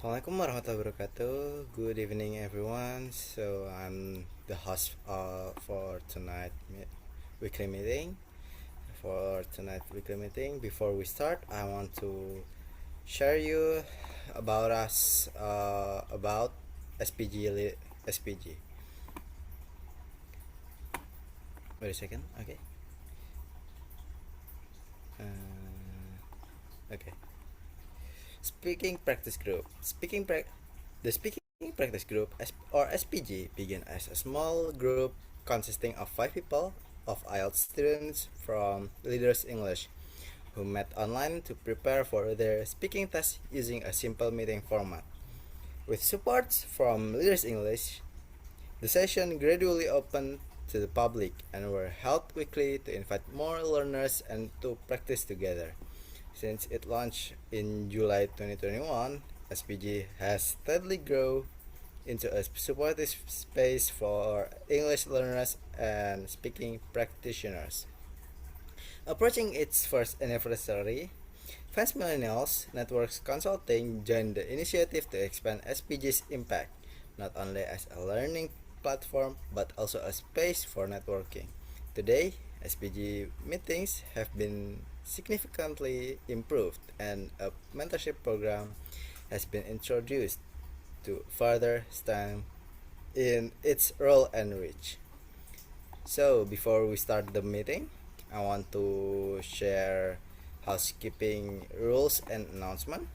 Assalamualaikum warahmatullahi wabarakatuh. Good evening, everyone. So I'm the host for tonight weekly meeting. For tonight weekly meeting, before we start, I want to share you about us about SPG. Wait a second. Okay. Okay. Speaking practice group. The speaking practice group or SPG began as a small group consisting of 5 people of IELTS students from Leaders English who met online to prepare for their speaking test using a simple meeting format. With support from Leaders English, the session gradually opened to the public and were held weekly to invite more learners and to practice together. Since it launched in July 2021, SPG has steadily grown into a supportive space for English learners and speaking practitioners. Approaching its first anniversary, Fansmillennials Networks Consulting joined the initiative to expand SPG's impact, not only as a learning platform but also a space for networking. Today, SPG meetings have been significantly improved and a mentorship program has been introduced to further stand in its role and reach. So, before we start the meeting, I want to share housekeeping rules and announcement.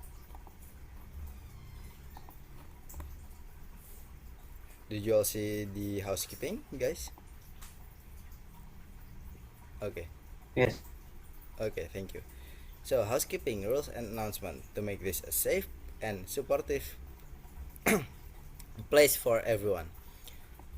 Did you all see the housekeeping, guys? Okay. Yes. Okay, thank you. So, housekeeping rules and announcement to make this a safe and supportive place for everyone.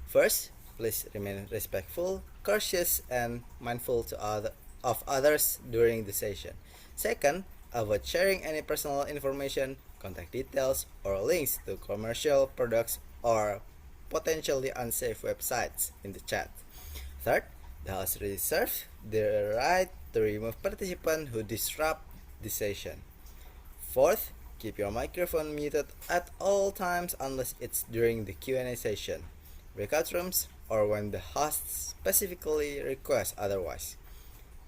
First, please remain respectful, courteous, and mindful of others during the session. Second, avoid sharing any personal information, contact details, or links to commercial products or potentially unsafe websites in the chat. Third, the host reserves the right to remove participants who disrupt the session. Fourth, keep your microphone muted at all times unless it's during the Q&A session, breakout rooms, or when the host specifically requests otherwise.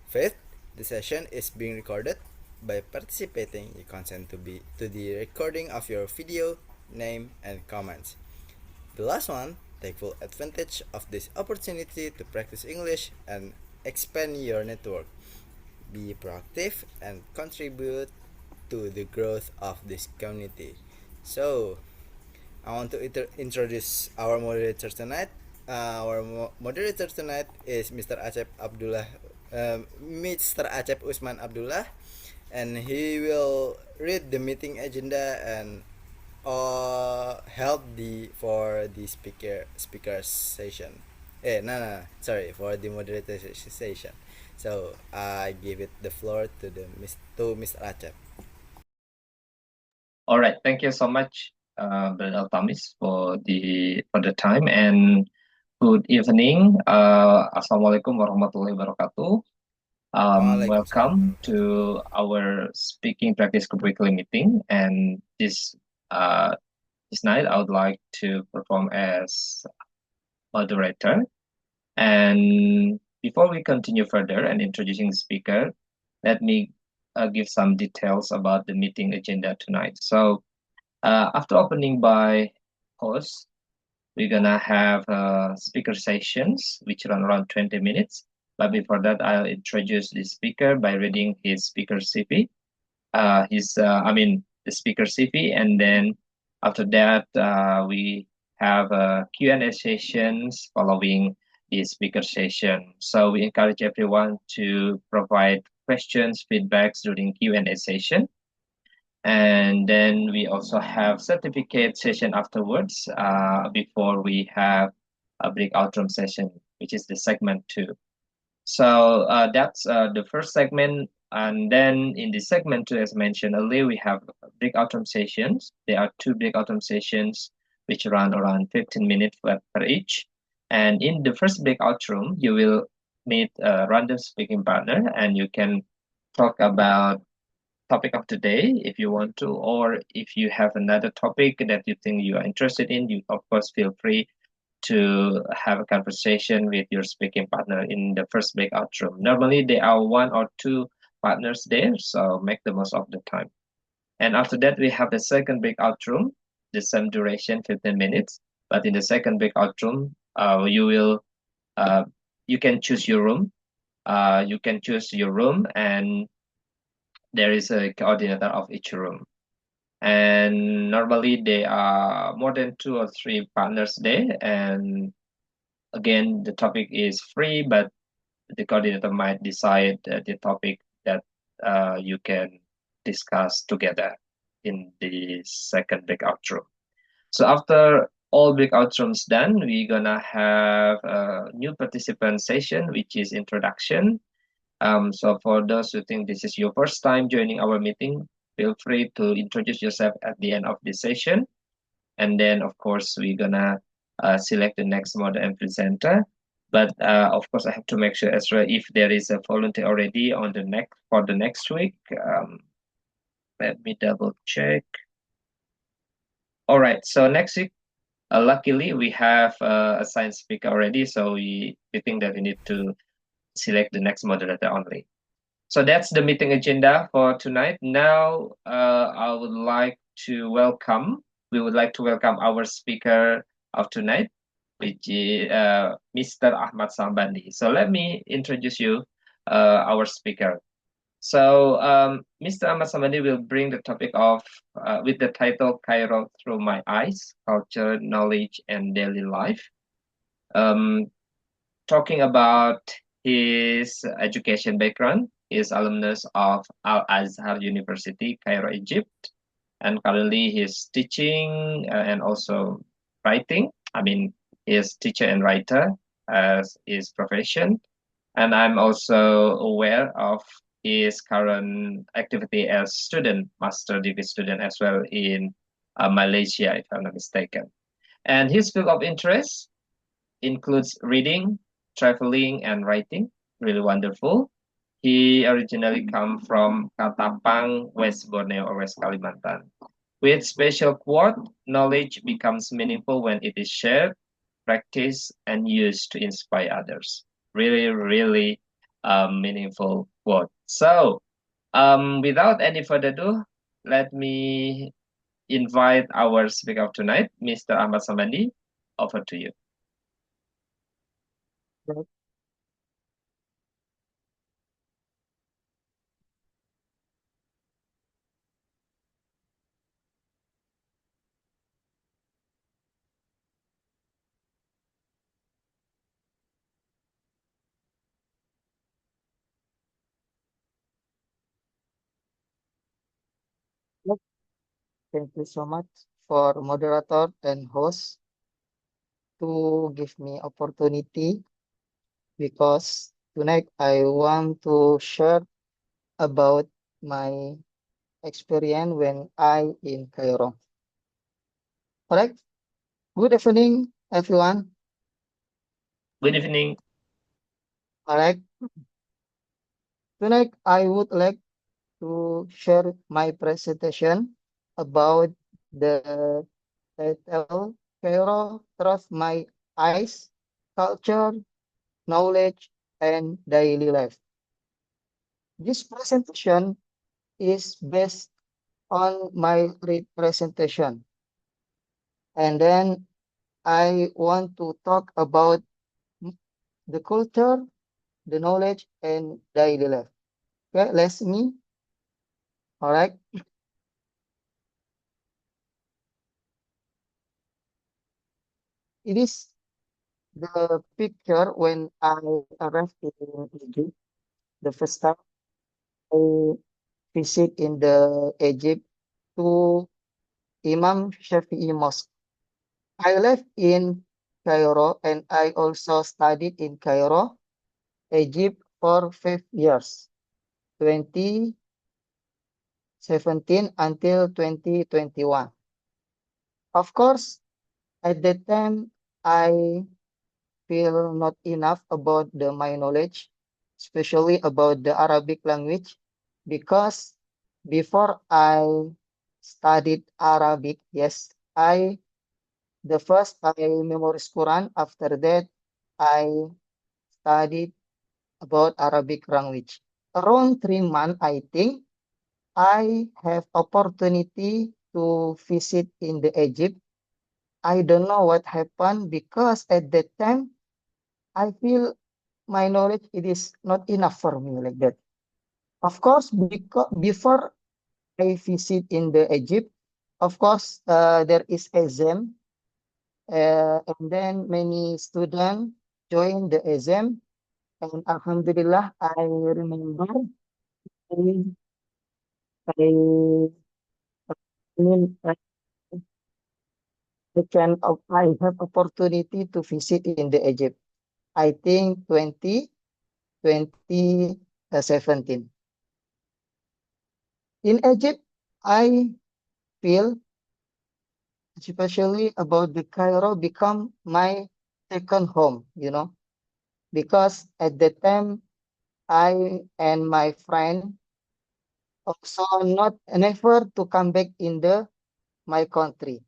Fifth, the session is being recorded. By participating, you consent to the recording of your video, name, and comments. The last one, take full advantage of this opportunity to practice English and expand your network. Be proactive and contribute to the growth of this community. So, I want to introduce our moderator tonight. Our moderator tonight is Mr. Acep Abdullah, Mr. Acep Usman Abdullah, and he will read the meeting agenda and help the for the speaker session. No, sorry, for the moderator session. So I give it the floor to to Mr. Acep. All right. Thank you so much, Brother Altamis, for the time, and good evening. Assalamualaikum warahmatullahi wabarakatuh. Waalaikumsalam Welcome warahmatullahi. to our speaking practice group weekly meeting. And this night, I would like to perform as moderator. And before we continue further and introducing the speaker, let me give some details about the meeting agenda tonight. So, after opening by host, we're gonna have speaker sessions which run around 20 minutes. But before that, I'll introduce the speaker by reading his speaker CV. The speaker CV, and then after that, we have Q&A sessions following the speaker session. So we encourage everyone to provide questions, feedbacks during Q&A session. And then we also have certificate session afterwards before we have a breakout room session, which is the segment 2. So that's the first segment. And then in the segment 2, as mentioned earlier, we have breakout room sessions. There are 2 breakout room sessions which run around 15 minutes per each. And in the first breakout room, you will meet a random speaking partner, and you can talk about topic of today if you want to, or if you have another topic that you think you are interested in, you of course feel free to have a conversation with your speaking partner in the first breakout room. Normally there are one or two partners there, so make the most of the time. And after that, we have the second breakout room, the same duration, 15 minutes. But in the second breakout room, uh, you can choose your room. You can choose your room, and there is a coordinator of each room. And normally there are more than two or three partners there. And again, the topic is free, but the coordinator might decide the topic that you can discuss together in the second breakout room. So after all breakout rooms done, we're gonna have a new participant session, which is introduction. So for those who think this is your first time joining our meeting, feel free to introduce yourself at the end of this session. And then, of course, we're gonna select the next model and presenter. But of course, I have to make sure as well if there is a volunteer already on the next for the next week. Let me double check. All right, so next week, luckily we have a science speaker already, so we think that we need to select the next moderator only. So that's the meeting agenda for tonight. Now, we would like to welcome our speaker of tonight, which is Mr. Acmat Sahbandie. So let me introduce you, our speaker. So Mr. Acmat Sahbandie will bring the topic of, with the title Cairo Through My Eyes, Culture, Knowledge, and Daily Life. Talking about his education background, he is alumnus of Al Azhar University, Cairo, Egypt, and currently he's teaching and also writing. I mean, he is teacher and writer as his profession, and I'm also aware of his current activity as student, master degree student as well in Malaysia, if I'm not mistaken. And his field of interest includes reading, traveling, and writing. Really wonderful. He originally come from Katapang, West Borneo or West Kalimantan. With special quote, knowledge becomes meaningful when it is shared, practiced, and used to inspire others. Really, really meaningful quote. So, without any further ado, let me invite our speaker of tonight, Mr. Acmat Sahbandie. Over to you. Right. Yep. Thank you so much for moderator and host to give me opportunity because tonight I want to share about my experience when I in Cairo. Alright, good evening everyone. Good evening. Alright, tonight I would like to share my presentation about the title Cairo Through My Eyes, Culture, Knowledge, and Daily Life. This presentation is based on my presentation. And then I want to talk about the culture, the knowledge, and daily life. Okay, let's me. All right. It is the picture when I arrived in Egypt. The first time I visit in the Egypt to Imam Shafi'i Mosque. I lived in Cairo and I also studied in Cairo, Egypt for 5 years, 2017 until 2021. Of course, at that time, I feel not enough about my knowledge, especially about the Arabic language, because before I studied Arabic, yes, the first I memorized Quran. After that, I studied about Arabic language. Around 3 months, I think, I have opportunity to visit in the Egypt. I don't know what happened because at that time I feel my knowledge it is not enough for me like that. Of course, because before I visit in the Egypt, of course, there is exam, and then many students join the exam, and Alhamdulillah, I remember I, I, I mean, I have opportunity to visit in the Egypt. I think 2017. In Egypt, I feel especially about the Cairo become my second home, because at that time I and my friend also not never to come back in the my country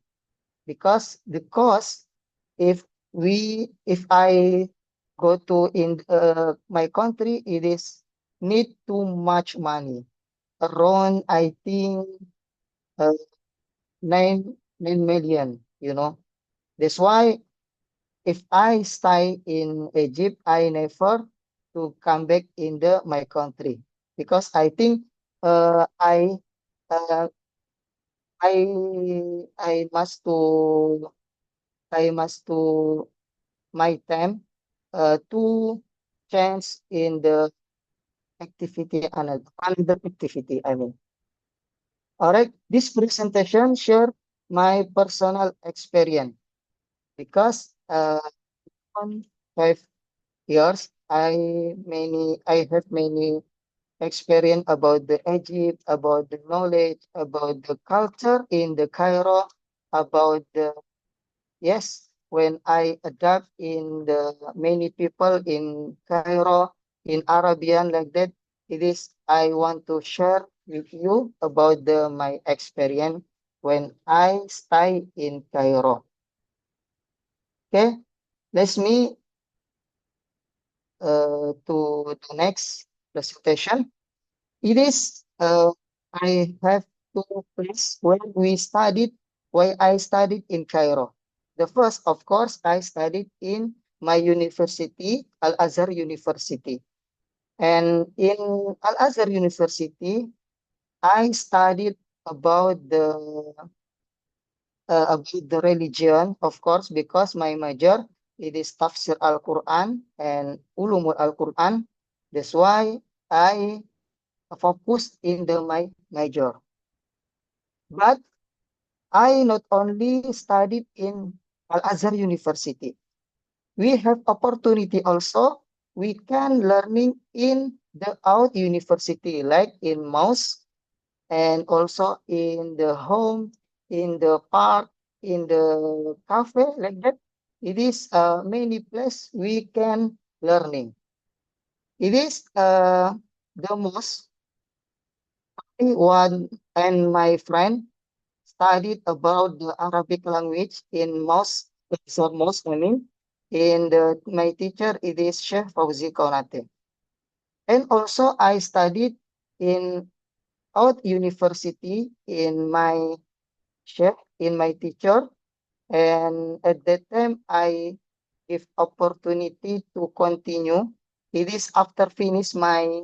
because the cost if I go to in my country it is need too much money around I think uh, 9 million, that's why if I stay in Egypt I never to come back in the my country because I think uh, I uh, I must to my time to change in the activity another activity. I mean, all right. This presentation share my personal experience because on 5 years I have many experience about the Egypt, about the knowledge, about the culture in the Cairo, about the yes, when I adapt in the many people in Cairo, in Arabian like that, it is I want to share with you about my experience when I stay in Cairo. Okay, let's me to the next presentation. It is I have two places where I studied in Cairo. The first, of course, I studied in my university, Al Azhar University. And in Al Azhar University, I studied about the religion, of course, because my major it is Tafsir Al Quran and Ulumul Al Quran. That's why I focused in my major. But I not only studied in Al Azhar University. We have opportunity also. We can learning in the out university, like in mosque and also in the home, in the park, in the cafe, like that. It is many place we can learning. It is the most one and my friend studied about the Arabic language in mosque, so mosque, I mean, in my teacher, it is Sheikh Fauzi Konate. And also I studied in out university in my chef, in my teacher. And at that time, I give opportunity to continue. It is after finish my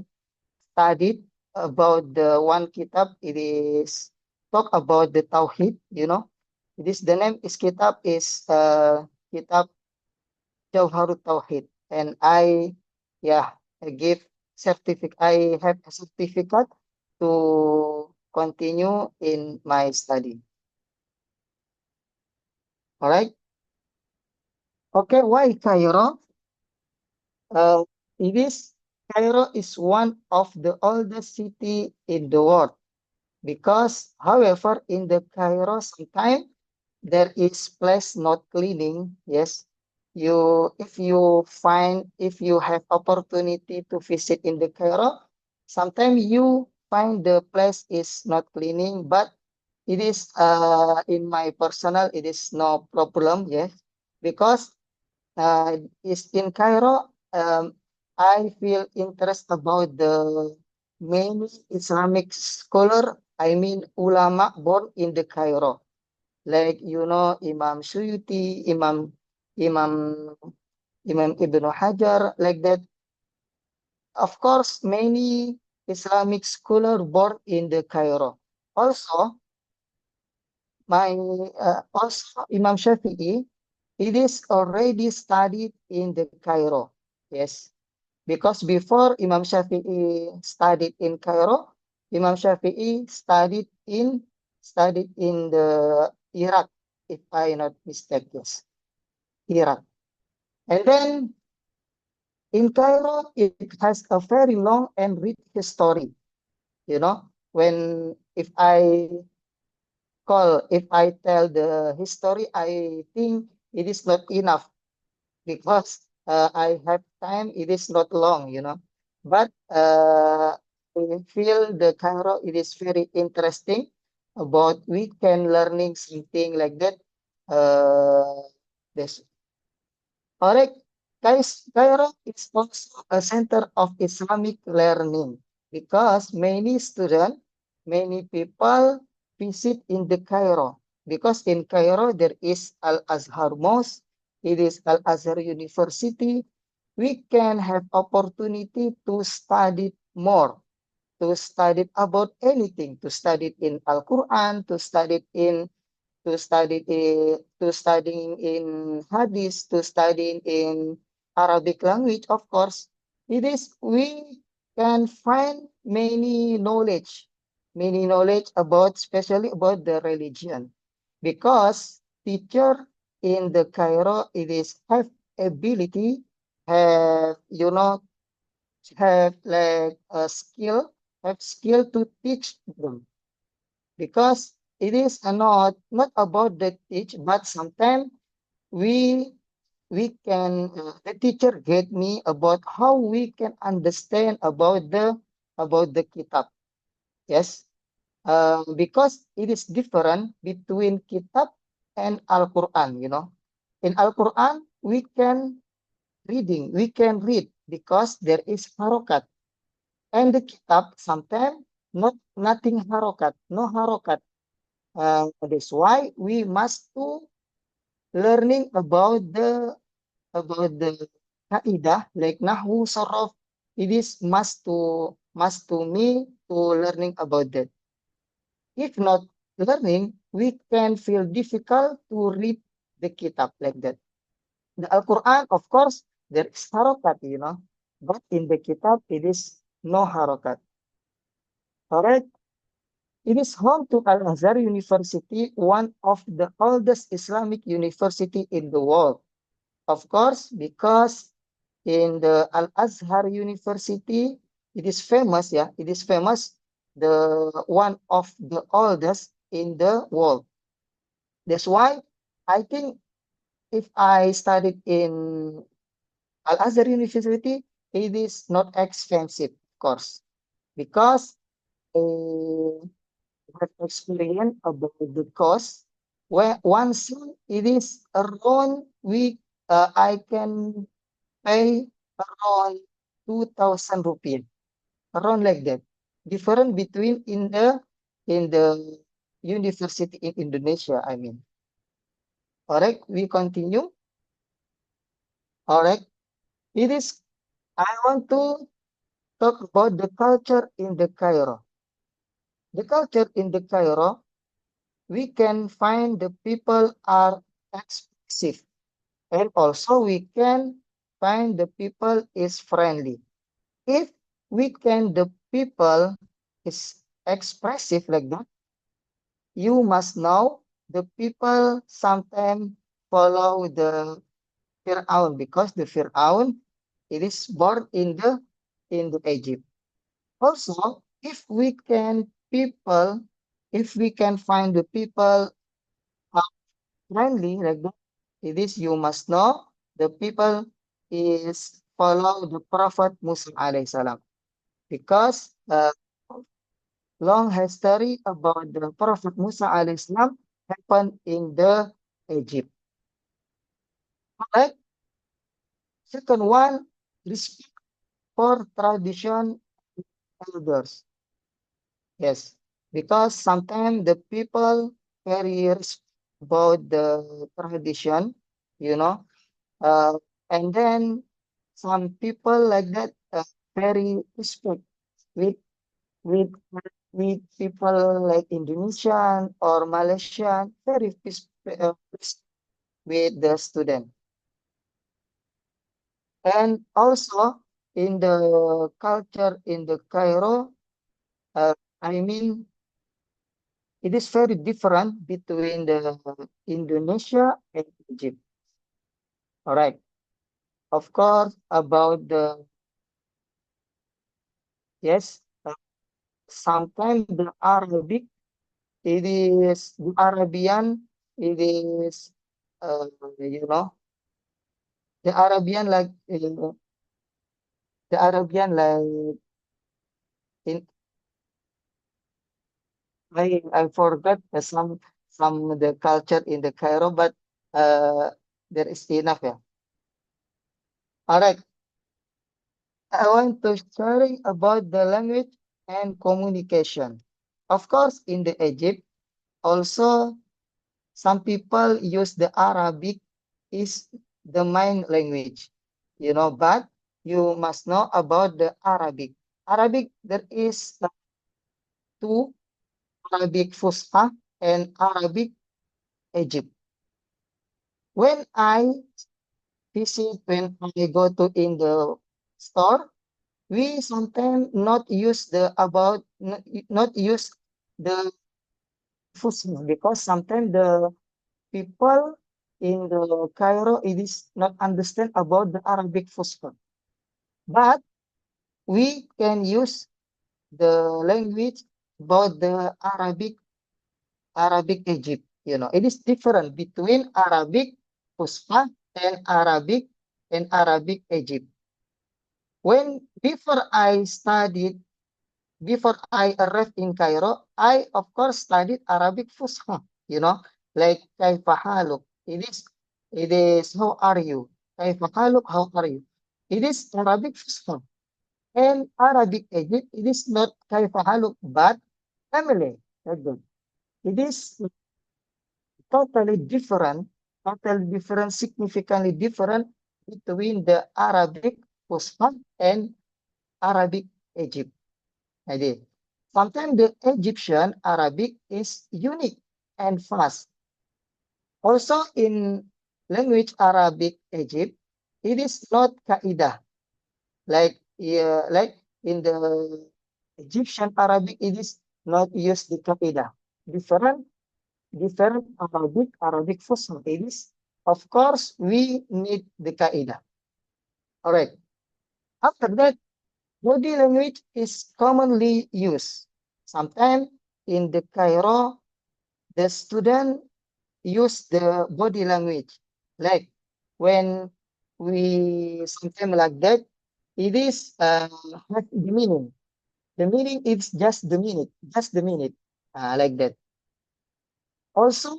study about the one kitab. It is talk about the Tawhid, It is the name is kitab is kitab Jawharut Tawhid. And yeah, I give certificate. I have a certificate to continue in my study. All right. Okay. Why Cairo? Uh, it is Cairo is one of the oldest city in the world because, however, in the Cairo sometimes there is place not cleaning. Yes, if you have opportunity to visit in the Cairo, sometimes you find the place is not cleaning, but it is in my personal, it is no problem, yes, because is in Cairo. I feel interest about the many Islamic scholar. I mean ulama born in the Cairo, like Imam Suyuti, Imam Imam Ibnu Hajar, like that. Of course, many Islamic scholar born in the Cairo. Also, also Imam Shafi'i, it is already studied in the Cairo. Yes, because before Imam Shafi'i studied in Cairo, Imam Shafi'i studied in the Iraq, if I not mistaken. Yes, Iraq. And then in Cairo, it has a very long and rich history. When if I tell the history, I think it is not enough because I have time. It is not long. But I feel the Cairo, it is very interesting about we can learning something like that. Uh, this Alright, guys, Cairo is also a center of Islamic learning because many people visit in the Cairo because in Cairo there is Al Azhar Mosque, it is Al Azhar University. We can have opportunity to study more, to study about anything, to study in Al Quran, to studying in hadith, to studying in Arabic language, of course, it is we can find many knowledge about, especially about the religion, because teacher in the Cairo, it is have ability, have have like a skill to teach them because it is not about the teach, but sometimes we the teacher get me about how we can understand about the kitab. Yes, because it is different between kitab and Al Quran. In Al Quran we can read because there is harokat, and the kitab sometimes nothing harokat, no harokat. That's why we must to learning about the kaidah like nahwu sorof. It is must to me to learning about that. If not learning, we can feel difficult to read the kitab like that. The Al Quran, of course, there is harokat, but in the kitab it is no harokat. Alright. It is home to Al Azhar University, one of the oldest Islamic university in the world. Of course, because in the Al Azhar University, it is famous, yeah, it is famous, the one of the oldest in the world. That's why I think if I studied in Al Azhar University, it is not expensive, of course, because have experience about the cost. Where once it is around I can pay around 2,000 rupiah, around like that. Different between in the university in Indonesia, I mean. Alright, we continue. Alright, it is. I want to talk about the culture in the Cairo. The culture in the Cairo, we can find the people are expressive. And also we can find the people is friendly. If we can the people is expressive like that, you must know the people sometimes follow the Fir'aun because the Fir'aun it is born in the Egypt. Also, if we can find the people friendly like that, it is you must know the people is follow the Prophet Musa alayhi salam because long history about the Prophet Musa alayhi salam happened in the Egypt. Alright. Second one, respect for tradition elders. Yes, because sometimes the people very respect about the tradition, you know, uh, and then some people like that very respect with with with people like Indonesian or Malaysian, very respect with the student. And also in the culture in the Cairo, I mean, it is very different between the Indonesia and Egypt. All right. Of course, about the yes, sometimes the Arabic, it is the Arabian, it is you know, the Arabian like the Arabian like in I forgot some the culture in the Cairo, but uh there is enough. Yeah. All right. I want to sharing about the language and communication. Of course, in the Egypt, also some people use the Arabic is the main language, but you must know about the Arabic. Arabic, there is two, Arabic Fusha and Arabic Egypt. When I when I go to in the store, we sometimes not use the about not use the Fusha because sometimes the people in the Cairo it is not understand about the Arabic Fusha. But we can use the language about the Arabic Egypt. It is different between Arabic Fusha and Arabic Egypt. When before I arrived in Cairo, I of course studied Arabic Fusha, like Kaifa haluk. It is how are you? Kaifa haluk, how are you? It is Arabic Fusha. And Arabic Egypt, it is not Kaifa haluk, but family. Like that. It is totally different, significantly different between the Arabic Fusha and Arabic Egypt. Jadi, sometimes the Egyptian Arabic is unique and fast. Also in language Arabic Egypt, it is not kaidah. Like in the Egyptian Arabic, it is not used the kaidah. Different Arabic Fusha. It is, of course, we need the kaidah. All right. After that, body language is commonly used. Sometimes in the Cairo, the student use the body language. Like when we sometimes like that, it is have the meaning. The meaning is just the minute, like that. Also,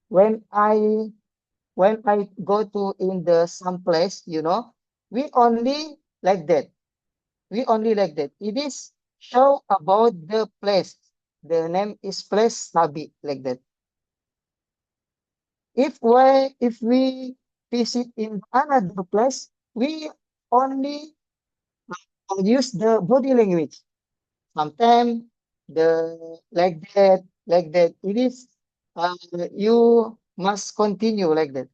when I go to in the some place, we only like that. We only like that. It is show about the place. The name is place Sabi, like that. If we visit in another place, we only use the body language. Sometimes like that. It is you must continue like that.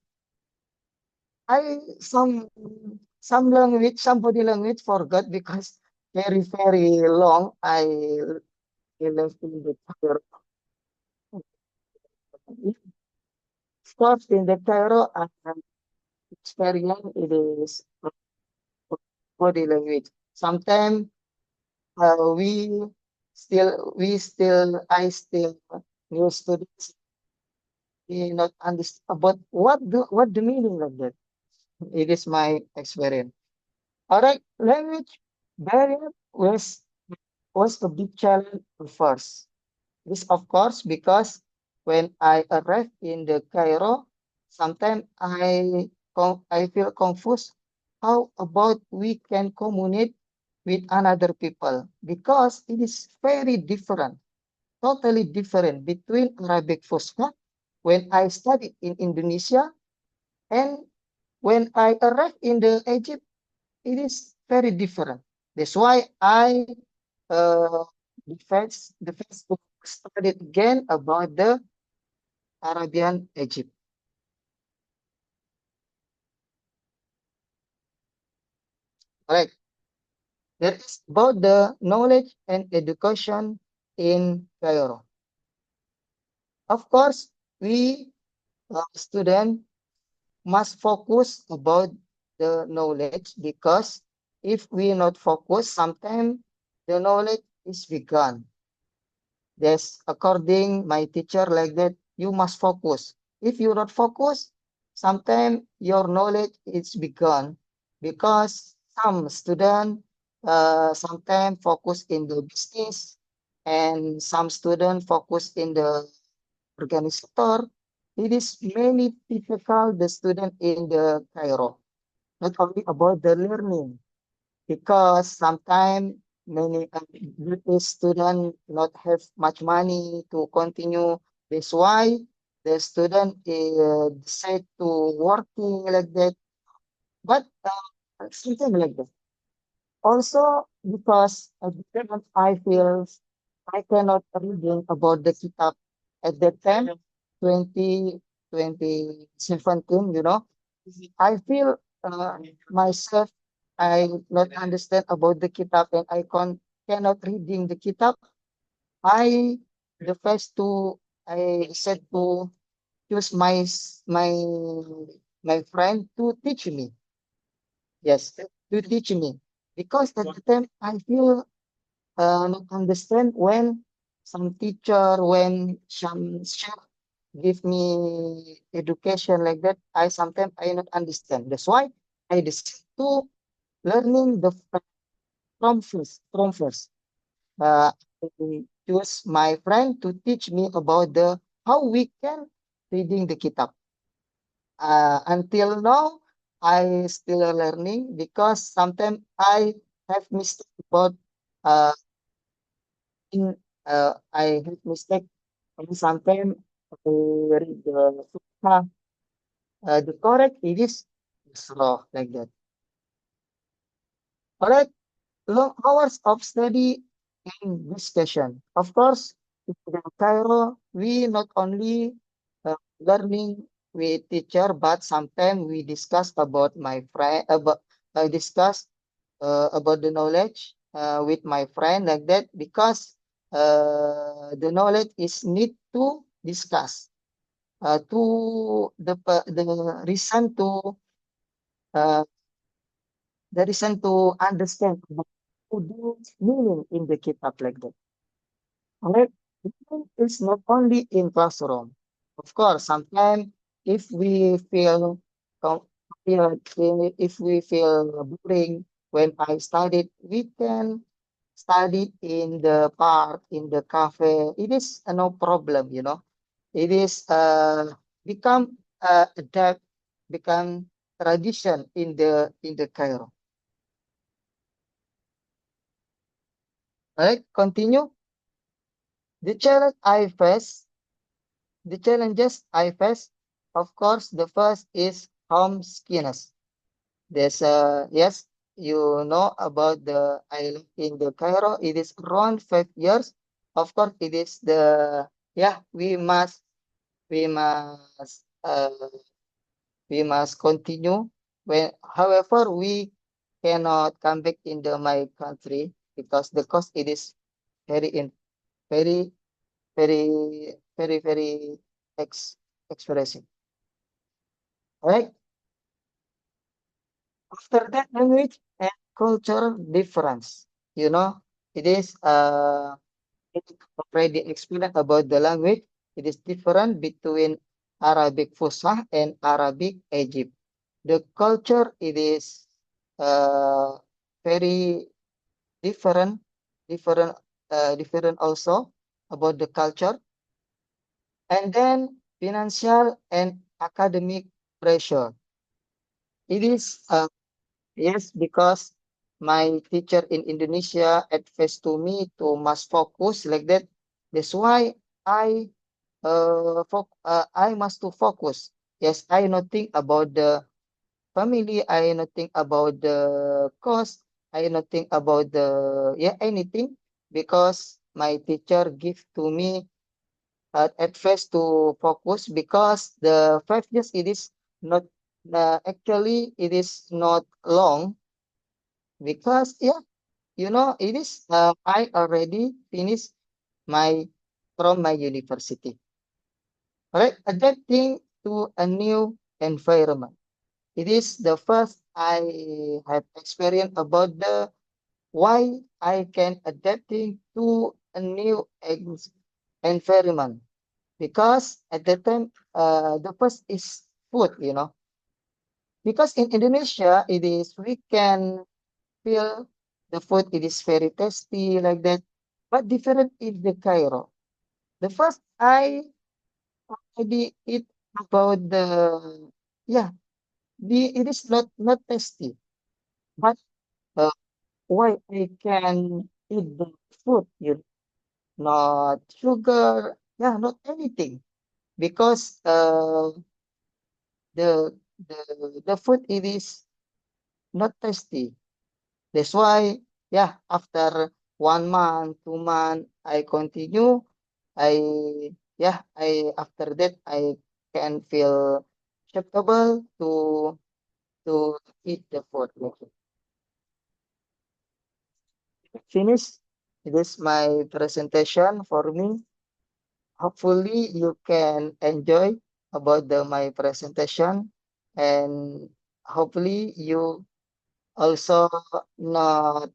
I some body language forgot because very long. I left in the Cairo. Of course, in the Cairo, experience it is body language. Sometimes uh, we I still new students we not understand about what the meaning of that. It is my experience. All right, language barrier was a big challenge at first. This, of course, because when I arrived in the Cairo, sometimes I feel confused. How about we can communicate with another people? Because it is very different, totally different between Arabic Fusca when I studied in Indonesia and when I arrived in the Egypt. It is very different. That's why I uh, the first book studied again about the Arabian Egypt. Right. That is about the knowledge and education in Cairo. Of course, we student must focus about the knowledge because if we not focus, sometimes the knowledge is begun. Yes, according my teacher like that, you must focus. If you not focus, sometimes your knowledge is begun because some student sometimes focus in the business and some student focus in the organizer. It is many difficult the student in the Cairo. Not only about the learning, because sometimes many British students not have much money to continue. That's why the student decide to working like that. But something like that. Also because at the time I feel I cannot reading about the kitab at that time, 2017, I feel myself, I not understand about the kitab and cannot reading the kitab. I the first to I said to choose my friend to teach me. Yes, to teach me because at the time I feel not understand when some teacher when some chef give me education like that. I sometimes I not understand. That's why I decided to learning the from first. I choose my friend to teach me about the how we can reading the kitab. Until now, I still learning because sometimes I have mistake about uh, I have mistake and sometimes I read the Sukkah. The correct it is slow like that. Alright, long hours of study and discussion. Of course, in the Cairo, we not only learning with teacher, but sometimes we discuss about my friend about I discuss about the knowledge with my friend like that because the knowledge is need to discuss the reason to uh, the reason to understand about the meaning in the kitab like that. Alright, learning is not only in classroom. Of course, sometimes if we feel com- if we feel boring when I studied, we can study in the park, in the cafe. It is no problem. It is become adapt, become tradition in the Cairo. Alright, continue. The challenge I face The challenges I face, of course, the first is homesickness. There's yes, you know about the island in the Cairo. It is around 5 years. Of course, it is the yeah. We must we must continue. However, we cannot come back in my country because the cost it is very in very very ex expressive. Right? After that, language and culture difference. You know, it is it already explained about the language. It is different between Arabic Fusah and Arabic Egypt. The culture it is uh very different, different different also about the culture. And then financial and academic pressure. It is yes, because my teacher in Indonesia advised to me to must focus like that. That's why I I must to focus. Yes, I not think about the family. I not think about the cost. I not think about the anything because my teacher give to me at first to focus because the 5 years it is not actually it is not long because it is I already finished my from my university. Right, adapting to a new environment. It is the first I have experience about the why I can adapting to a new environment because at that time the first is food. Because in Indonesia it is we can feel the food it is very tasty like that but different in the Cairo. The first I already eat about the yeah it is not tasty but uh, why I can eat the food not sugar not anything because the the food it is not tasty. That's why, after 1 month, 2 month, I continue. I after that I can feel acceptable to eat the food. Finish. It is my presentation for me. Hopefully you can enjoy about my presentation and hopefully you also not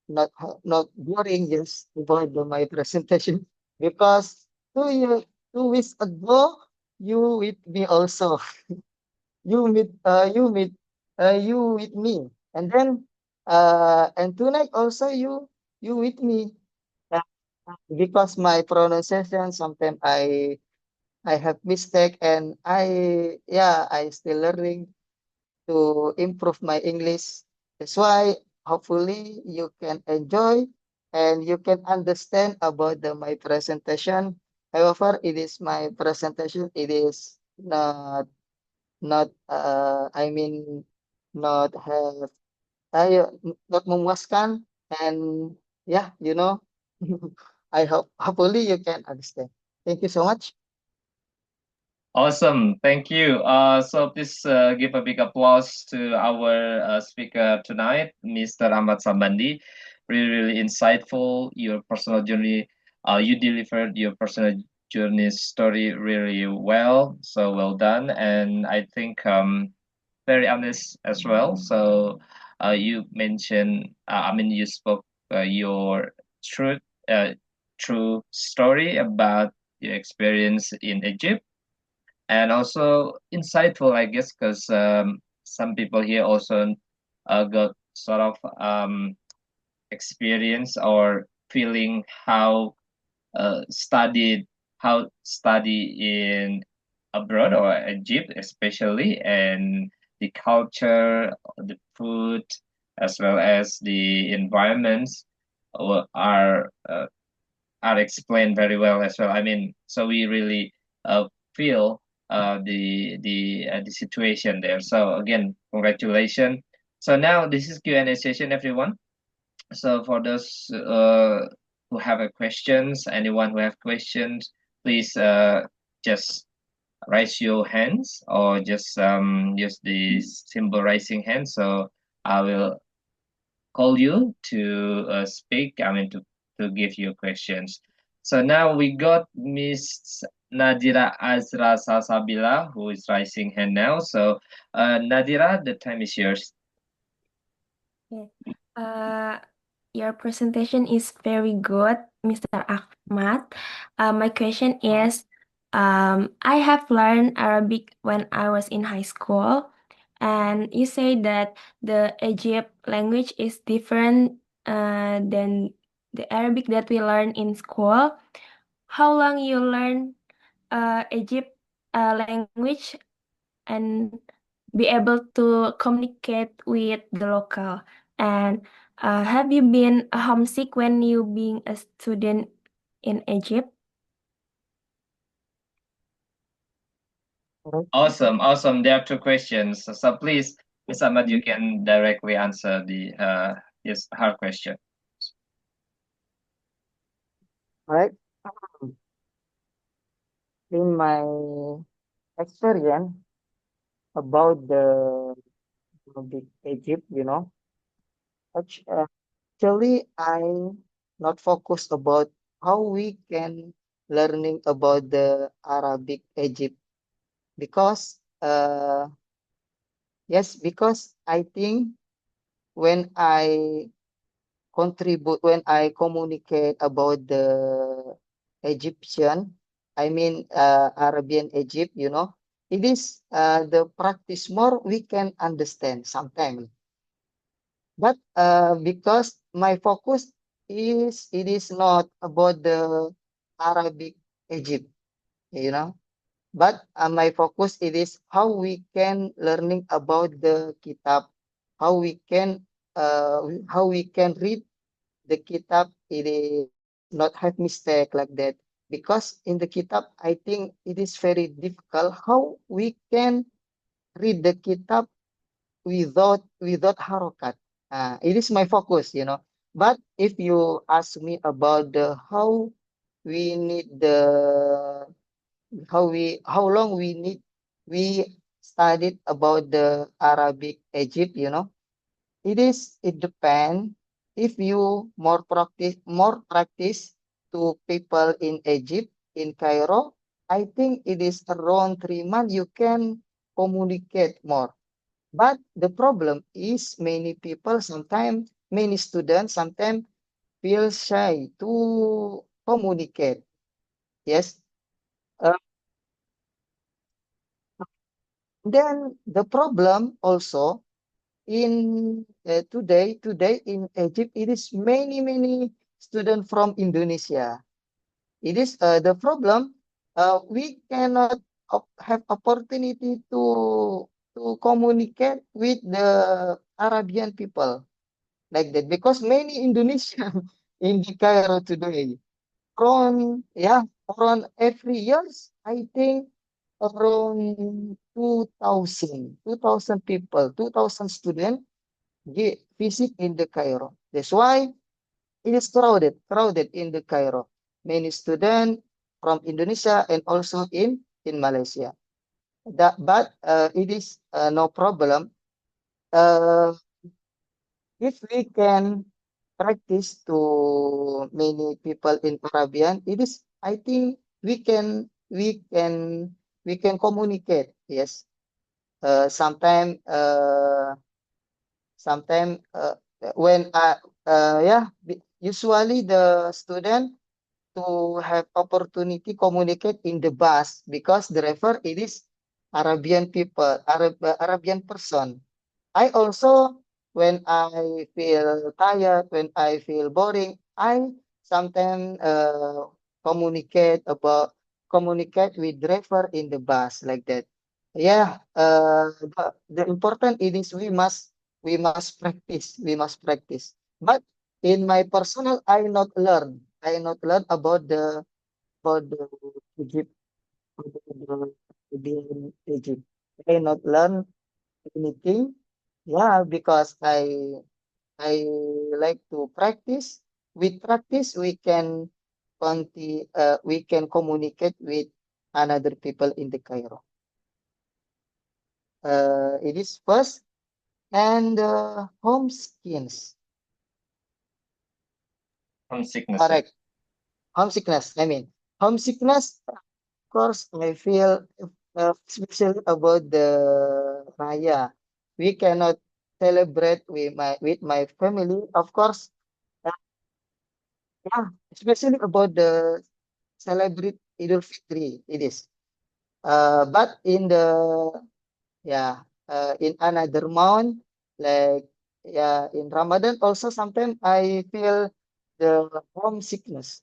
not boring just about my presentation because 2 years 2 weeks ago you with me also you with me and then and tonight also you with me uh, because my pronunciation sometimes I have mistake and I still learning to improve my English. That's why hopefully you can enjoy and you can understand about my presentation. However, it is my presentation. It is not I mean not have not memuaskan and I hope hopefully you can understand. Thank you so much. Awesome, thank you. So please give a big applause to our speaker tonight, Mr. Acmat Sahbandie. Really, really insightful. Your personal journey, you delivered your personal journey story really well. So well done, and I think very honest as well. So you mentioned, I mean, you spoke your truth, uh, true story about your experience in Egypt and also insightful, I guess, because some people here also got sort of experience or feeling studied how study in abroad or Egypt especially, and the culture, the food, as well as the environments are explained very well as well. I mean, so we really feel the situation there. So again, congratulations. So now this is Q&A session, everyone. So for those who have a questions, anyone who have questions, please just raise your hands or just use the symbol raising hand. So I will call you to speak, I mean, to give you questions. So now we got Miss Nadira Azra Salsabila, who is raising hand now. So, Nadira, the time is yours. Okay. Uh, your presentation is very good, Mr. Ahmad. My question is, I have learned Arabic when I was in high school, and you say that the Egypt language is different than the Arabic that we learn in school. How long you learn Egypt language and be able to communicate with the local? And have you been homesick when you being a student in Egypt? Right. Awesome. There are two questions. So please, Ms. Ahmad, you can directly answer her question. Right. In my experience about the big Egypt, actually I not focused about how we can learning about the Arabic Egypt because yes, because I think when I when I communicate about the Egyptian, I mean Arabian Egypt, it is the practice more we can understand sometimes. But because my focus it is not about the Arabic Egypt, you know. But my focus it is how we can learning about the kitab, how we can read the kitab. It is not have mistake like that because in the kitab I think it is very difficult how we can read the kitab without harokat. It is my focus. But if you ask me about the how we need the how long we studied about the Arabic Egypt. It depends if you more practice to people in Egypt in Cairo. I think it is around 3 months you can communicate more. But the problem is many people sometimes, many students sometimes feel shy to communicate. Yes. Uh, then the problem also in today in Egypt, it is many students from Indonesia. It is the problem. We cannot have opportunity to communicate with the Arabian people like that because many Indonesian in the Cairo today. Around every years, I think around 2,000 people, 2,000 students visit in the Cairo. That's why it is crowded in the Cairo. Many students from Indonesia and also in Malaysia. But it is no problem. Uh, if we can practice to many people in Arabian, it is I think we can communicate. Yes. Sometime when usually the student to have opportunity communicate in the bus because the driver it is Arabian people, Arabian person. I also, when I feel tired, when I feel boring, I sometimes communicate with driver in the bus like that. Yeah, the important it is we must practice. We must practice. But in my personal, I not learn about the Egypt, the Egypt. I not learn anything. Yeah, because I like to practice. With practice, we can communicate with another people in the Cairo. It is first and home skins. Homesickness. Correct. Homesickness. I mean, homesickness. Of course, I feel especially about the Raya. We cannot celebrate with my family. Of course, uh, yeah, especially about the celebrate Idul Fitri. It is. But in another month, like in Ramadan, also sometimes I feel the homesickness.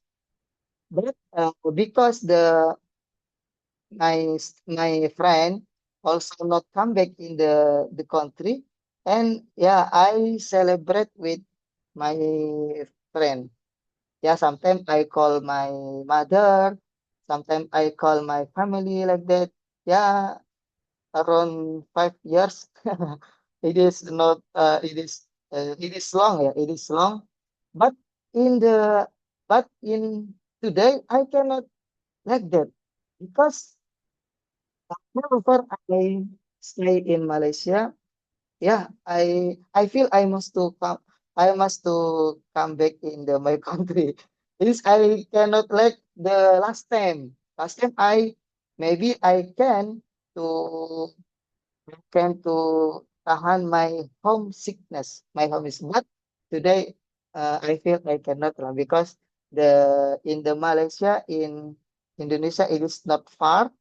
But because my friend also not come back in the country, and yeah, I celebrate with my friend. Yeah, sometimes I call my mother, sometimes I call my family like that. Yeah, around 5 years. It is not. It is long. Yeah, it is long. But in the but in today, I cannot like that because whenever I stay in Malaysia, yeah, I feel I must to come back in my country. This I cannot like the last time. Last time maybe I can to tahan my homesickness, my homesickness. But today I feel I cannot lah because in the Malaysia in Indonesia it is not far.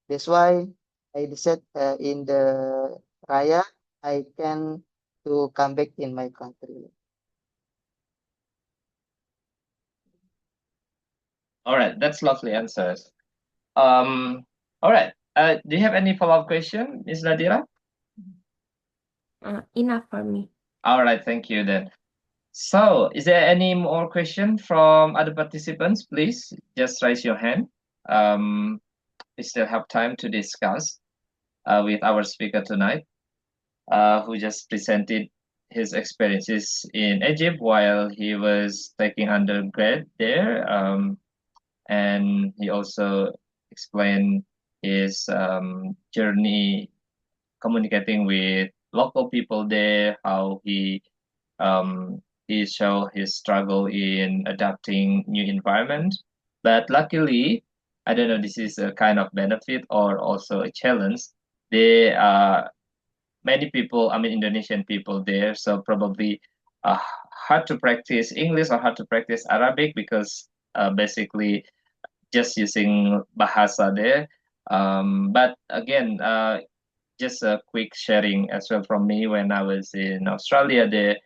That's why I decided in the Raya I can to come back in my country. All right, that's lovely answers. All right. Do you have any follow-up question, Ms. Nadira? Enough for me. All right, thank you then. So, is there any more question from other participants? Please just raise your hand. We still have time to discuss with our speaker tonight, who just presented his experiences in Egypt while he was taking undergrad there. And he also explained his journey communicating with local people there, how he showed his struggle in adapting new environment. But luckily, I don't know, this is a kind of benefit or also a challenge. There are many people, I mean Indonesian people there, so probably hard to practice English or hard to practice Arabic because basically just using bahasa there. But again, just a quick sharing as well from me when I was in Australia there.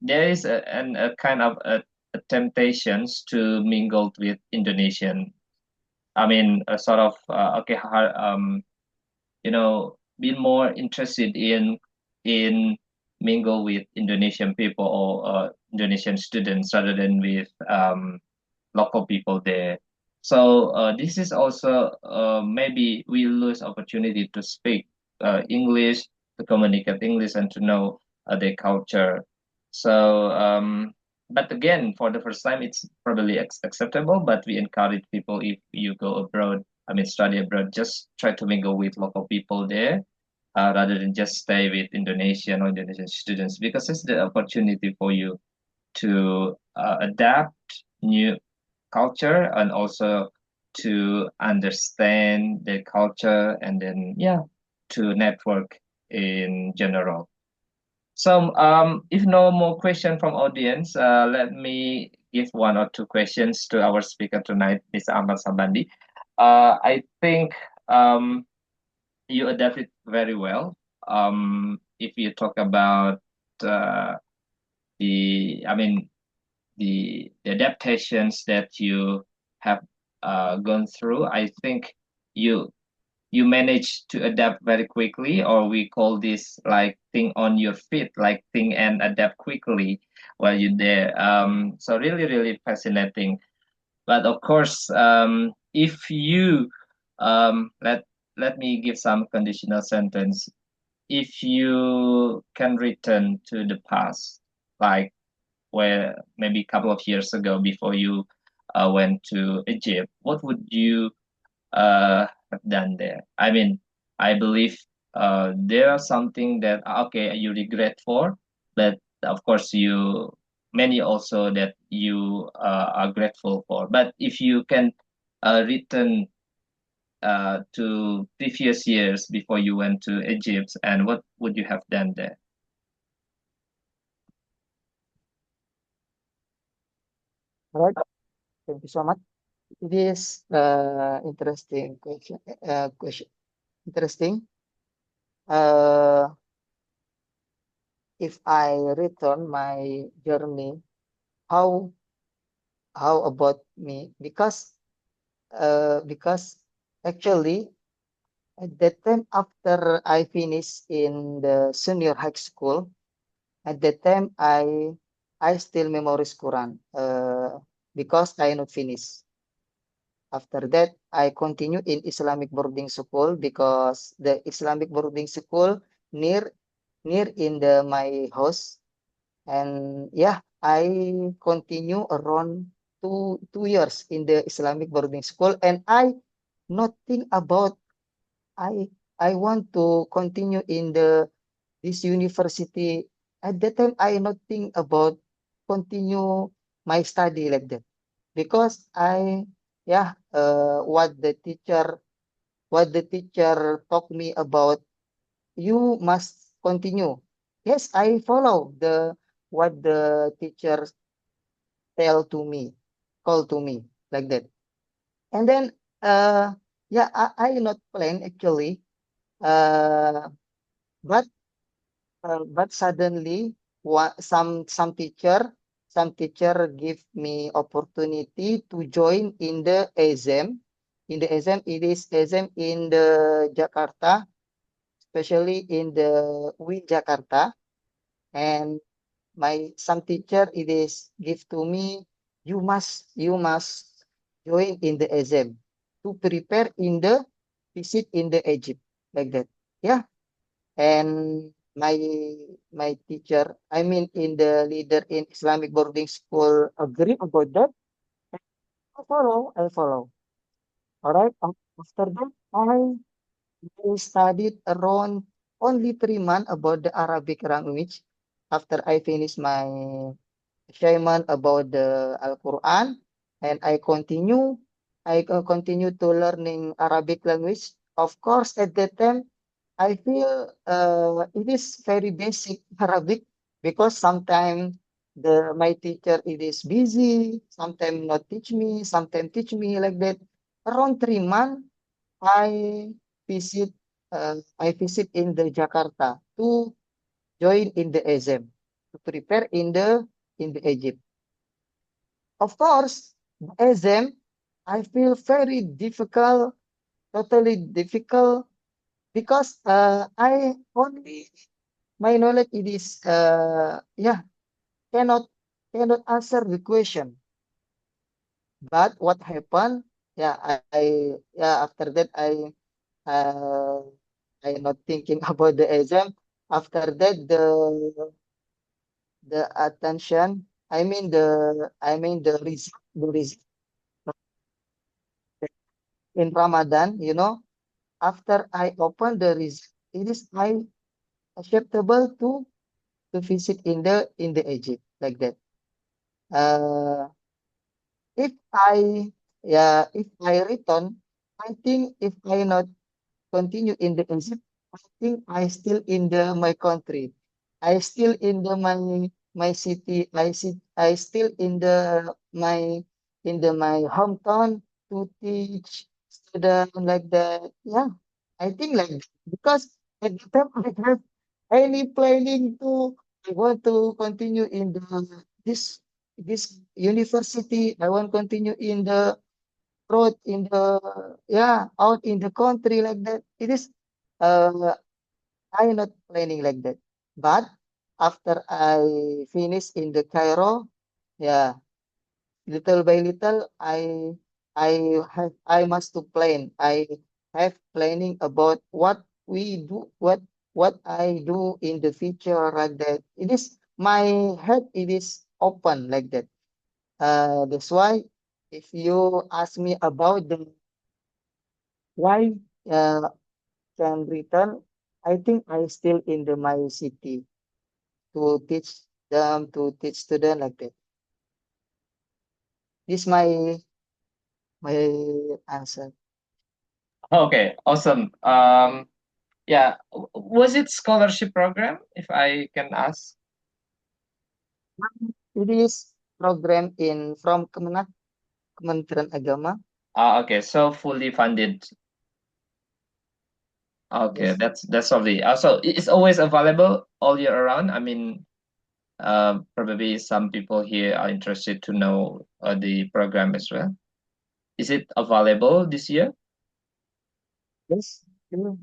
There is a kind of a temptations to mingle with Indonesian. I mean, a sort of okay, be more interested in mingle with Indonesian people or Indonesian students rather than with local people there. So this is also maybe we lose opportunity to speak English, to communicate English, and to know their culture. So, but again, for the first time, it's probably acceptable. But we encourage people if you go abroad, I mean, study abroad, just try to mingle with local people there. Rather than just stay with Indonesian or Indonesian students, because it's the opportunity for you to adapt new culture and also to understand the culture and then to network in general. So if no more question from audience, let me give one or two questions to our speaker tonight, Mr. Acmat Sahbandie. I think you adapted very well. If you talk about I mean the adaptations that you have gone through, I think you managed to adapt very quickly, or we call this like think on your feet, like think and adapt quickly while you're there. So really, really fascinating. But of course, if you let me give some conditional sentence. If you can return to the past, like where maybe a couple of years ago before you went to Egypt, what would you have done there? I mean, I believe there are something that okay you regret for, but of course many also that you are grateful for. But if you can return to previous years before you went to Egypt, and what would you have done there? All right, thank you so much. It is interesting question. Interesting. If I return my journey how about me? Because actually at that time after I finished in the senior high school, at that time I still memorize Quran because I not finished. After that, I continue in Islamic boarding school because the Islamic boarding school near in the my house. And yeah, I continue around two years in the Islamic boarding school, and I not think about I I want to continue in this university. At that time, I not think about continue my study like that because what the teacher taught me about, you must continue. Yes, I follow the what the teacher tell to me, call to me like that. And then yeah, I not plan actually. Uh, but but suddenly some teacher give me opportunity to join in the exam. In the exam, it is exam in the Jakarta, especially in the Win Jakarta. And my some teacher it is give to me, you must join in the exam to prepare in the visit in the Egypt like that. Yeah, and my teacher, I mean in the leader in Islamic boarding school agree about that. I follow. All right. After that, I studied around only 3 months about the Arabic language. After I finished my assignment about the Al Quran, and I continue to learning Arabic language. Of course, at that time I feel it is very basic Arabic because sometimes my teacher it is busy, sometimes not teach me, sometimes teach me like that. Around 3 months, I I visit in the Jakarta to join in the exam to prepare in the Egypt. Of course, the exam I feel very difficult, totally difficult because I only my knowledge it is cannot answer the question. But what happened? Yeah, after that uh, I not thinking about the exam. After that the attention. The result in Ramadan. After I open the result, it is I acceptable to visit in the Egypt like that. Uh, if if I return, I think if I not continue in the Egypt, I think I still in my country. I still in my city. I still in my hometown to teach student like that. Yeah, I think like that. Because at the time I have any planning to I want to continue in this university. I want to continue in the road in the out in the country like that. It is uh I not planning like that. But after I finish in the Cairo, yeah, little by little I must to plan. I have planning about what we do, what I do in the future like that. It is my head it is open like that. That's why if you ask me about the why uh, can return, I think I still in my city to teach to teach student like that. This my answer. Okay, awesome. Yeah, was it scholarship program, if I can ask? It is program in from Kementerian Agama. Okay, so fully funded. Okay, Yes. that's lovely. So it's always available all year around. I mean, Probably some people here are interested to know the program as well. Is it available this year? Yes, true.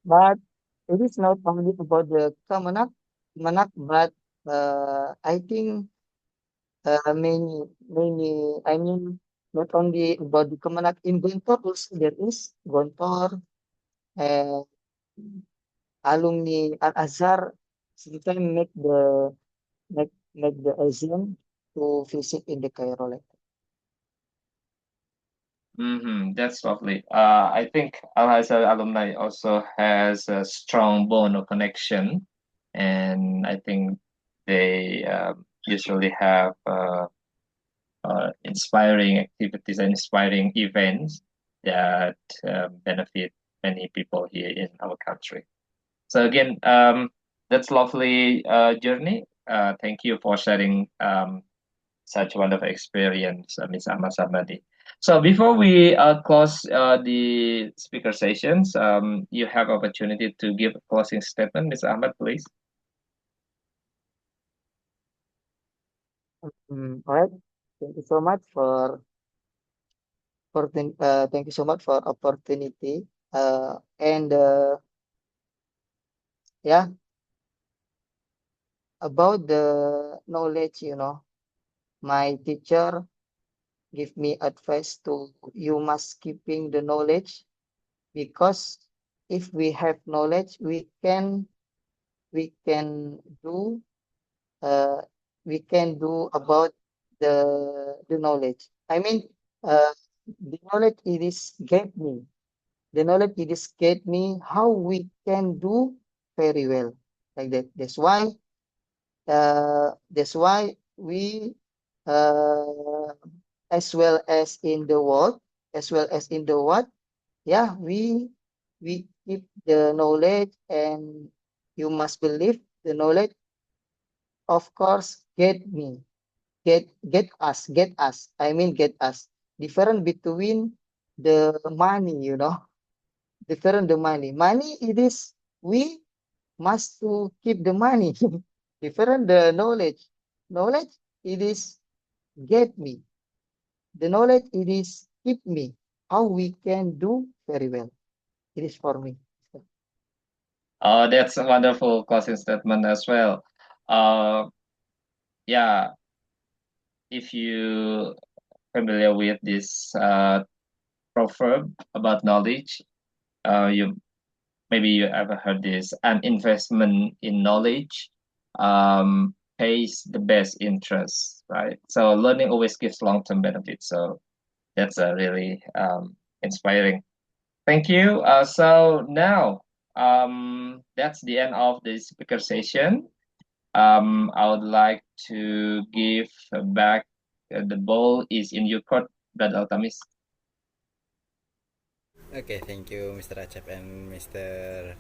But it is not only about the Kemenak, but I think I mean, not only about the Kemenak, in Gontor also there is Gontor and alumni Al Azhar sometimes make the Asian to visit in the Cairo like that. That's lovely. I think Al Azhar alumni also has a strong bone of connection, and I think they usually have inspiring activities and inspiring events that benefit many people here in our country. So again, that's lovely journey. Thank you for sharing such wonderful experience, Ms. Acmat Sahbandie. So before we close the speaker sessions, you have opportunity to give a closing statement, Ms. Ahmad, please. All right. Thank you so much thank you so much for opportunity. And yeah, about the knowledge, my teacher give me advice to you must keeping the knowledge because if we have knowledge, we can do uh, we can do about the knowledge. I mean, the knowledge it is get me. The knowledge it is get me how we can do very well like that. That's why we uh, as well as in the world, as well as in the what, yeah, we keep the knowledge and you must believe the knowledge, of course, get us. I mean, get us. Different between the money, different the money. Money it is we must to keep the money. Different the knowledge. Knowledge it is get me. The knowledge it is keep me. How we can do very well. It is for me. Oh, that's a wonderful closing statement as well. Uh, yeah, if you familiar with this proverb about knowledge, you maybe you ever heard this: an investment in knowledge pays the best interest, right? So learning always gives long-term benefits. So that's a really inspiring. Thank you. So now that's the end of the speaker session. I would like to give back the ball is in your court, Brother Altamis. Okay, thank you, Mr. Acep and Mr.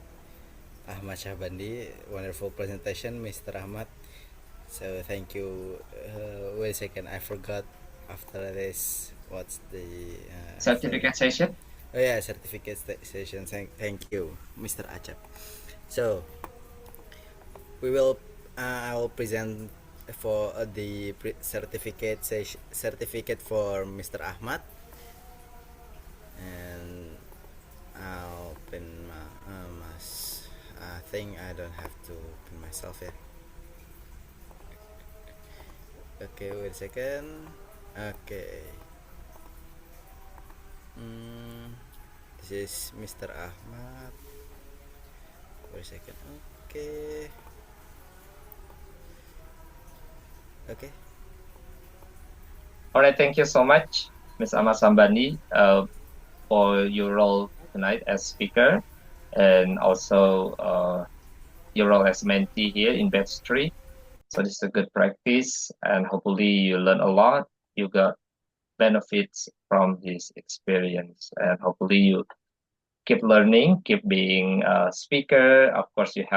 Acmat Sahbandie. Wonderful presentation, Mr. Ahmad. So thank you. Wait a second, I forgot after this. What's the Certificate session. Oh yeah, certificate session. Thank you, Mr. Acep. So we will. I will present for the certificate for Mr. Ahmad, and I'll pin my thing. I don't have to pin myself yet. Okay, wait a second. Okay. This is Mr. Ahmad. Wait a second. Okay. Okay. All right, thank you so much, Ms. Acmat Sahbandie, for your role tonight as speaker, and also your role as mentee here in batch 3. So this is a good practice, and hopefully you learn a lot. You got benefits from this experience, and hopefully you keep learning, keep being a speaker. Of course, you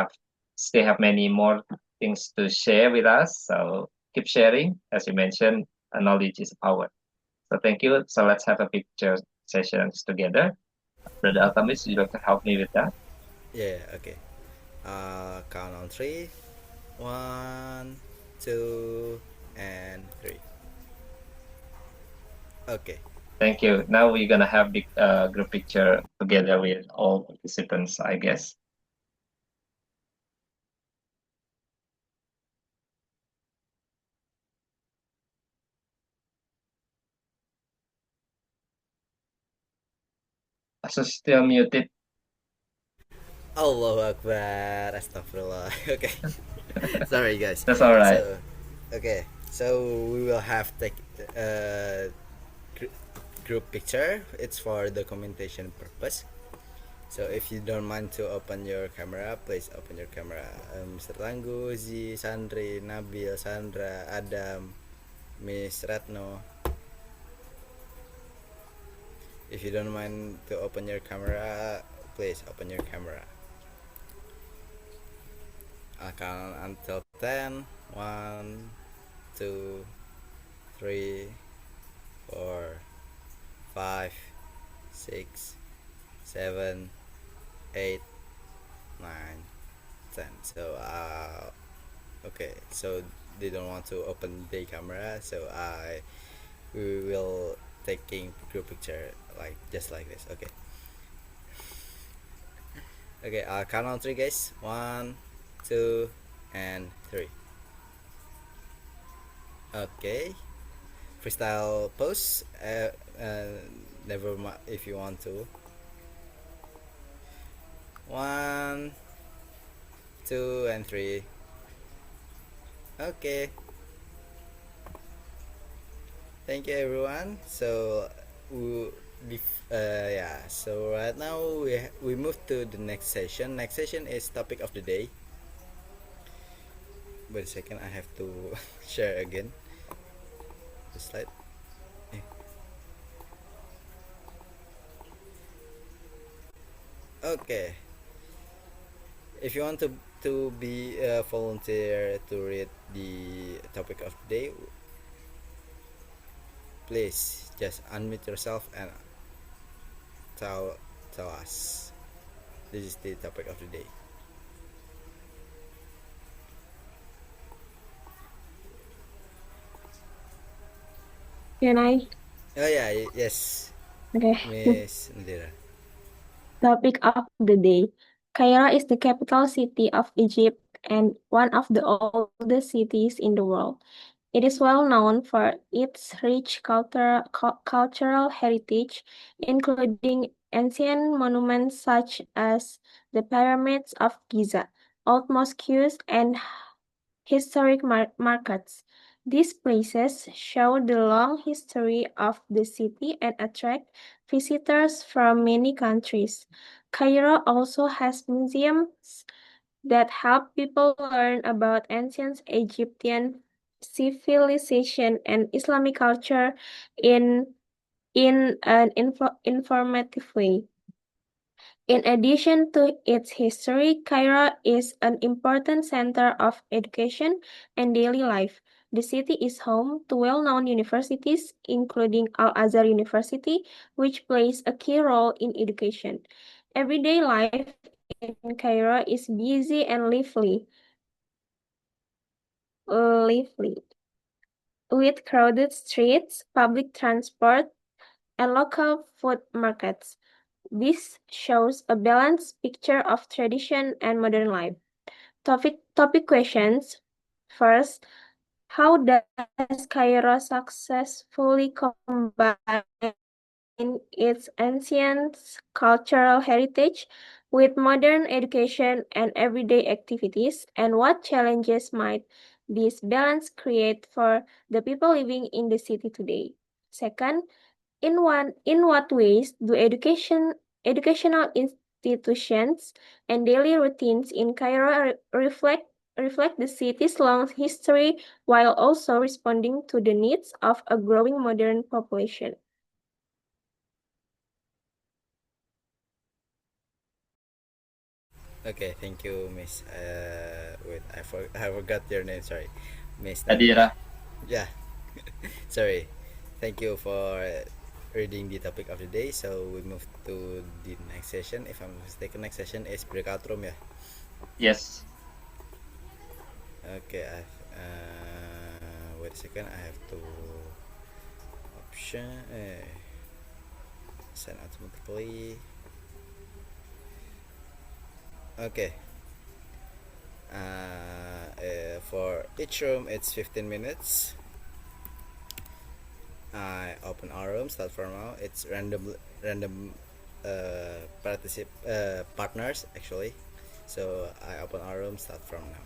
still have many more things to share with us. So keep sharing. As you mentioned, knowledge is power. So thank you. So let's have a picture sessions together. Brother Altamis, you'd like to help me with that? Yeah. Okay. Count on three. 1, 2, and 3. Okay. Thank you. Now we're gonna have the group picture together with all participants, I guess. So still muted. Allahu Akbar. Astagfirullah. Okay. Sorry, guys. That's all right. So, okay. So we will have take gr- group picture. It's for documentation purpose. So if you don't mind to open your camera, please open your camera. Mr. Tanggu, Z, Sandri, Nabil, Sandra, Adam, Miss Ratno. If you don't mind to open your camera, please open your camera. I'll count until 10. 1, 2, 3, 4, 5, 6, 7, 8, 9, 10. So okay, so they don't want to open the camera, so we will taking group picture like just like this. Okay. Okay, I'll count on 3, guys. 1, 2, and 3. Okay. Freestyle pose. Never mind if you want to. 1, 2, and 3. Okay. Thank you, everyone. So, yeah. So right now we move to the next session. Next session is topic of the day. Wait a second, I have to share again the slide. Okay. If you want to be a volunteer to read the topic of the day, please just unmute yourself and tell us. This is the topic of the day. Can I? Oh yeah, yes, Okay. Miss Nadira. Topic of the day. Cairo is the capital city of Egypt and one of the oldest cities in the world. It is well known for its rich cultural heritage, including ancient monuments such as the pyramids of Giza, old mosques, and historic markets. These places show the long history of the city and attract visitors from many countries. Cairo also has museums that help people learn about ancient Egyptian civilization and Islamic culture in an informative way. In addition to its history, Cairo is an important center of education and daily life. The city is home to well-known universities, including Al-Azhar University, which plays a key role in education. Everyday life in Cairo is busy and lively, with crowded streets, public transport, and local food markets. This shows a balanced picture of tradition and modern life. Topic questions. First, how does Cairo successfully combine its ancient cultural heritage with modern education and everyday activities, and what challenges might this balance create for the people living in the city today? Second, in what ways do educational institutions and daily routines in Cairo reflect the city's long history while also responding to the needs of a growing modern population? Okay, thank you, Miss. Wait, I forgot your name. Sorry, Miss Nadira. Nadira. Yeah, sorry. Thank you for reading the topic of the day. So we move to the next session. If I'm mistaken, next session is breakout room. Yeah. Yes. Okay, Wait a second, I have to option send automatically. Okay. For each room it's 15 minutes. I open our room, start from now. It's random partners actually. So I open our room, start from now.